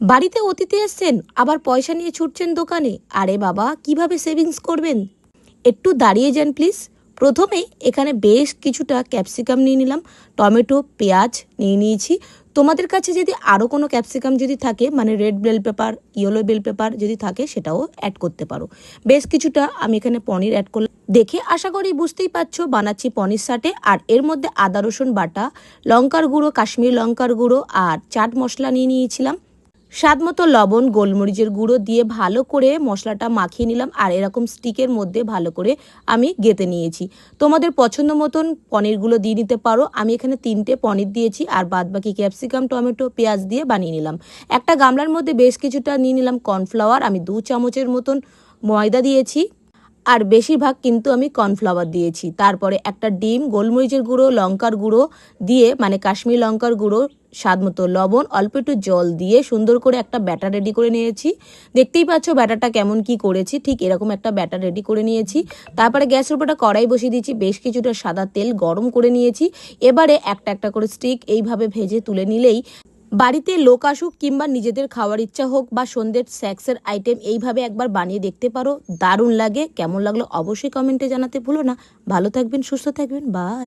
বাড়িতে অতিথি এসছেন, আবার পয়সা নিয়ে ছুটছেন দোকানে। আরে বাবা, কিভাবে সেভিংস করবেন? একটু দাঁড়িয়ে যান প্লিজ। প্রথমেই এখানে বেশ কিছুটা ক্যাপসিকাম নিয়ে নিলাম, টমেটো, পেঁয়াজ নিয়ে নিয়েছি। তোমাদের কাছে যদি আরও কোনো ক্যাপসিকাম যদি থাকে, মানে red bell pepper, yellow bell pepper যদি থাকে, সেটাও অ্যাড করতে পারো। বেশ কিছুটা আমি এখানে পনির অ্যাড করলাম। দেখে আশা করি বুঝতেই পারছো বানাচ্ছি পনির সাটে। আর এর মধ্যে আদা রসুন বাটা, লঙ্কার গুঁড়ো, কাশ্মীরি লঙ্কার গুঁড়ো আর চাট মশলা নিয়ে নিয়েছিলাম। স্বাদ মতো লবণ, গোলমরিচের গুঁড়ো দিয়ে ভালো করে মশলাটা মাখিয়ে নিলাম। আর এরকম স্টিকের মধ্যে ভালো করে আমি গেঁথে নিয়েছি। তোমাদের পছন্দ মতন পনিরগুলো দিয়ে নিতে পারো। আমি এখানে 3টে পনির দিয়েছি আর বাদবাকি ক্যাপসিকাম, টমেটো, পেঁয়াজ দিয়ে বানিয়ে নিলাম। একটা গামলার মধ্যে বেশ কিছুটা নিয়ে নিলাম কর্নফ্লাওয়ার। আমি 2 চামচের মতন ময়দা দিয়েছি আর বেশিরভাগ কিন্তু আমি কর্নফ্লাওয়ার দিয়েছি। তারপরে একটা ডিম, গোলমরিচের গুঁড়ো, লঙ্কার গুঁড়ো দিয়ে, মানে কাশ্মীরি লঙ্কার গুঁড়ো, স্বাদ মতো লবণ, অল্প একটু জল দিয়ে সুন্দর করে একটা ব্যাটার রেডি করে নিয়েছি। দেখতেই পাচ্ছ ব্যাটারটা কেমন কি করেছি, ঠিক এরকম একটা ব্যাটার রেডি করে নিয়েছি। তারপরে গ্যাসের উপর একটা কড়াই বসিয়ে দিয়েছি, বেশ কিছুটা সাদা তেল গরম করে নিয়েছি। এবারে একটা একটা করে স্টিক এইভাবে ভেজে তুলে নিলেই বাড়িতে লোক আসুক কিংবা নিজেদের খাওয়ার ইচ্ছা হোক বা সন্ধ্যের স্ন্যাক্সের আইটেম এইভাবে একবার বানিয়ে দেখতে পারো। দারুণ লাগে। কেমন লাগলো অবশ্যই কমেন্টে জানাতে ভুলো না। ভালো থাকবেন, সুস্থ থাকবেন, বাই।